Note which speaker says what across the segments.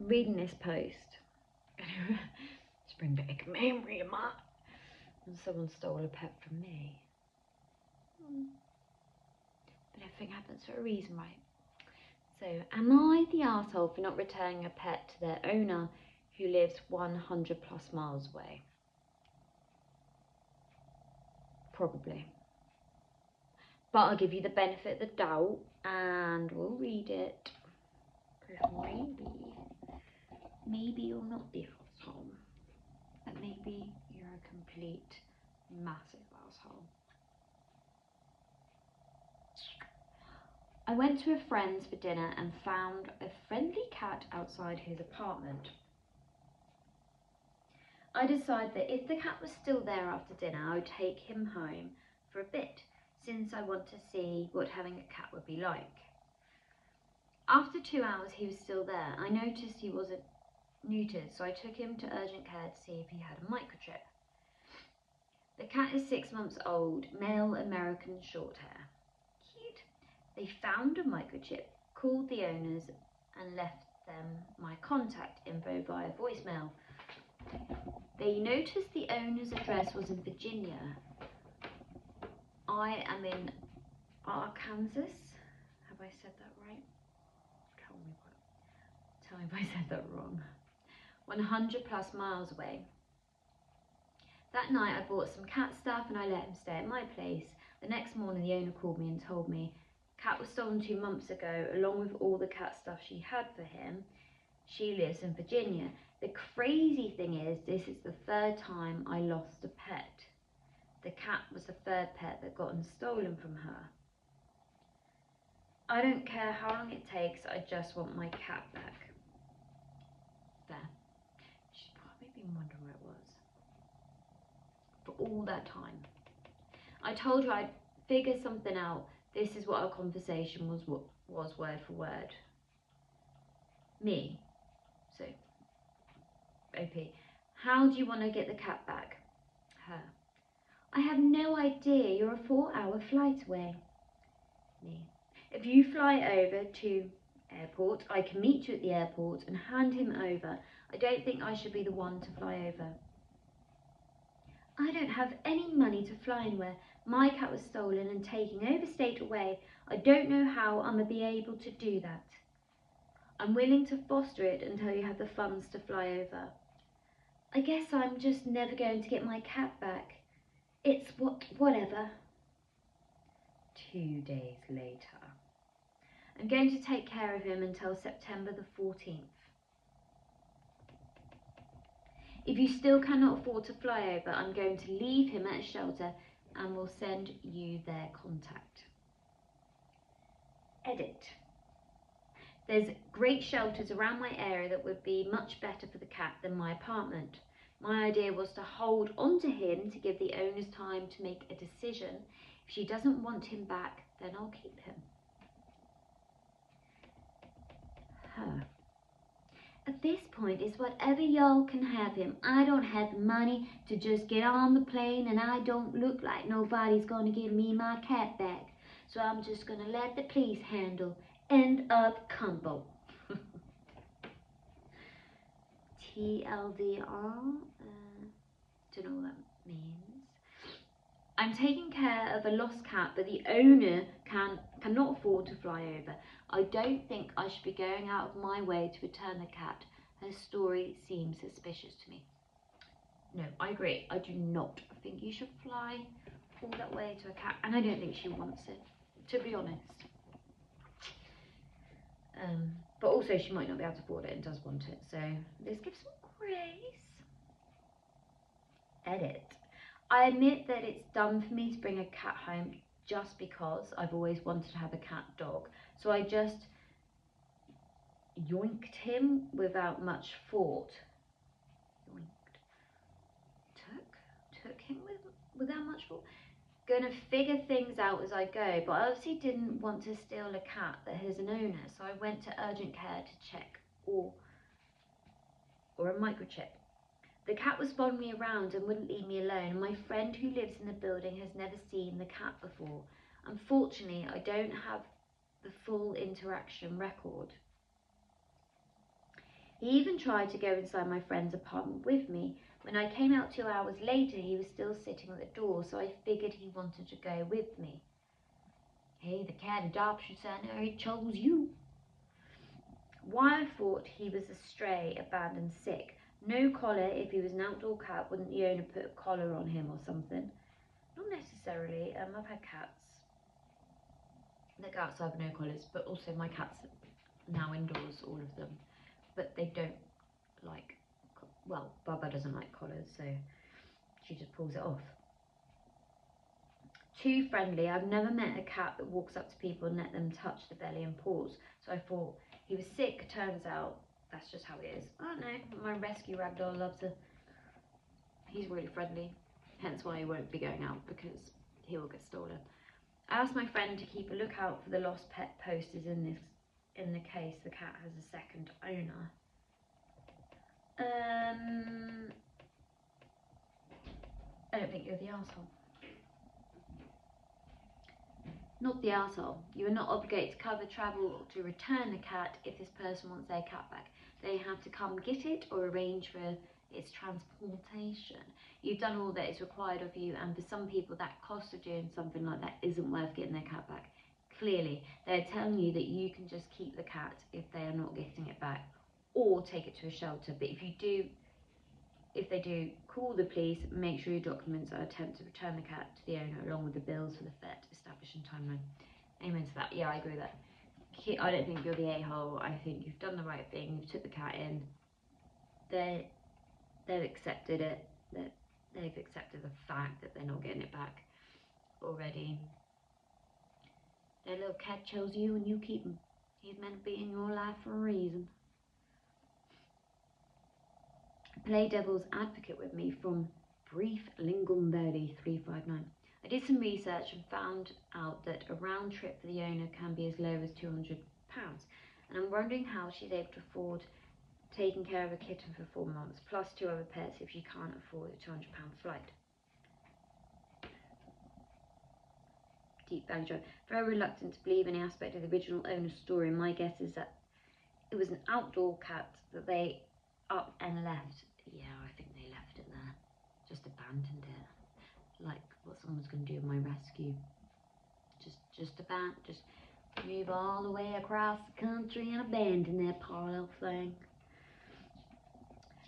Speaker 1: reading this post, just bring back a memory of mine, and someone stole a pet from me. But everything happens for a reason, right? So, am I the arsehole for not returning a pet to their owner who lives 100 plus miles away? Probably. But I'll give you the benefit of the doubt and we'll read it. Because maybe you're not the arsehole. And maybe you're a complete, massive arsehole. I went to a friend's for dinner and found a friendly cat outside his apartment. I decided that if the cat was still there after dinner, I would take him home for a bit, since I want to see what having a cat would be like. After 2 hours, he was still there. I noticed he wasn't neutered, so I took him to urgent care to see if he had a microchip. The cat is 6 months old, male American short hair. Cute. They found a microchip, called the owners, and left them my contact info via voicemail. They noticed the owner's address was in Virginia. I am in Arkansas. Have I said that right? Tell me if I said that wrong. 100 plus miles away. That night I bought some cat stuff and I let him stay at my place. The next morning the owner called me and told me cat was stolen 2 months ago along with all the cat stuff she had for him. She lives in Virginia. The crazy thing is, this is the 3rd time I lost a pet. The cat was the 3rd pet that gotten stolen from her. I don't care how long it takes, I just want my cat back. There. She's probably been wondering where it was for all that time. I told her I'd figure something out. This is what our conversation was word for word. Me. So, OP. How do you want to get the cat back? Her. I have no idea. You're a 4-hour flight away. Me. If you fly over to airport, I can meet you at the airport and hand him over. I don't think I should be the one to fly over. I don't have any money to fly anywhere. My cat was stolen and taken overstate away. I don't know how I'm going to be able to do that. I'm willing to foster it until you have the funds to fly over. I guess I'm just never going to get my cat back. It's whatever. 2 days later. I'm going to take care of him until September the 14th. If you still cannot afford to fly over, I'm going to leave him at a shelter and will send you their contact. Edit. There's great shelters around my area that would be much better for the cat than my apartment. My idea was to hold on to him to give the owners time to make a decision. If she doesn't want him back, then I'll keep him. Her. At this point, it's whatever y'all can have him. I don't have the money to just get on the plane, and I don't look like nobody's going to give me my cat back. So I'm just going to let the police handle. End of combo. TLDR. Don't know what that means. I'm taking care of a lost cat, but the owner cannot afford to fly over. I don't think I should be going out of my way to return the cat. Her story seems suspicious to me. No, I agree. I do not think you should fly all that way to a cat, and I don't think she wants it, to be honest. But also she might not be able to afford it and does want it, so let's give some grace. Edit. I admit that it's dumb for me to bring a cat home just because I've always wanted to have a cat dog. So I just yoinked him without much thought. Yoinked. Took him without much thought. Gonna figure things out as I go, but I obviously didn't want to steal a cat that has an owner, so I went to urgent care to check or a microchip. The cat was following me around and wouldn't leave me alone, and my friend who lives in the building has never seen the cat before. Unfortunately, I don't have the full interaction record. He even tried to go inside my friend's apartment with me. When I came out 2 hours later, he was still sitting at the door, so I figured he wanted to go with me. Hey, the cat adoption center, it chose you. Why I thought he was a stray, abandoned, sick. No collar. If he was an outdoor cat, wouldn't the owner put a collar on him or something? Not necessarily. I've had cats that go outside with no collars, but also my cats are now indoors, all of them, but they don't like, well, Baba doesn't like collars, so she just pulls it off. Too friendly. I've never met a cat that walks up to people and let them touch the belly and paws, so I thought he was sick. Turns out that's just how he is. I don't know, my rescue ragdoll loves her. He's really friendly, hence why he won't be going out, because he will get stolen. I asked my friend to keep a lookout for the lost pet posters in the case the cat has a second owner. I don't think you're the arsehole. Not the arsehole. You are not obligated to cover travel or to return the cat if this person wants their cat back. They have to come get it or arrange for its transportation. You've done all that is required of you, and for some people that cost of doing something like that isn't worth getting their cat back. Clearly, they're telling you that you can just keep the cat if they are not getting it back, or take it to a shelter. But if they do, call the police. Make sure your documents are attempt to return the cat to the owner along with the bills for the vet, establishing timeline. Amen to that. Yeah, I agree with that. I don't think you're the a-hole. I think you've done the right thing. You've took the cat in. They've accepted it. They've accepted the fact that they're not getting it back already. Their little cat chose you and you keep him. He's meant to be in your life for a reason. Play devil's advocate with me from Brief Lingumbirdi 359. I did some research and found out that a round trip for the owner can be as low as £200, and I'm wondering how she's able to afford taking care of a kitten for 4 months, plus 2 other pets if she can't afford a £200 flight. Deep Valley Drive. Very reluctant to believe any aspect of the original owner's story. My guess is that it was an outdoor cat that they up and left. Yeah, I think they left it there. Just abandoned it. Like what someone's going to do with my rescue. Just move all the way across the country and abandon that poor little thing.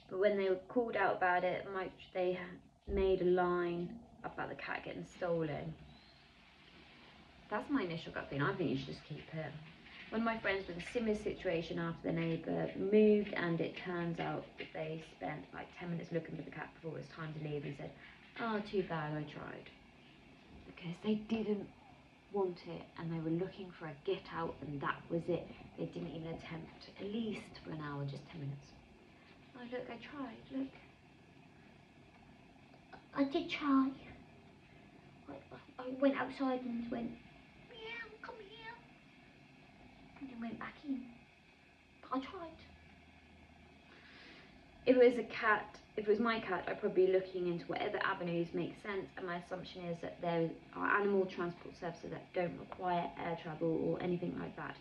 Speaker 1: But when they were called out about it, they made a line about the cat getting stolen. That's my initial gut feeling. I think you should just keep it. One of my friends was in a similar situation after their neighbour moved, and it turns out that they spent like 10 minutes looking for the cat before it was time to leave, and said, "Oh, too bad, I tried." Because they didn't want it, and they were looking for a get out, and that was it. They didn't even attempt, at least for an hour, just 10 minutes. Oh, look, I tried, look. I did try. I went outside and went, "Meow, come here." And then went back in. I tried. If it was my cat, I'd probably be looking into whatever avenues make sense, and my assumption is that there are animal transport services that don't require air travel or anything like that.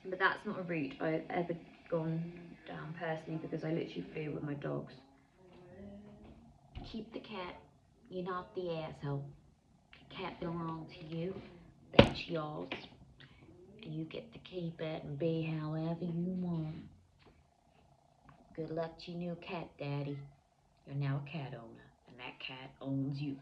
Speaker 1: But that's not a route I've ever gone down personally, because I literally flew with my dogs. Keep the cat. You're not the asshole. The cat belongs to you. That's yours. And you get to keep it and be however you want. Good luck to your new cat, Daddy. You're now a cat owner, and that cat owns you.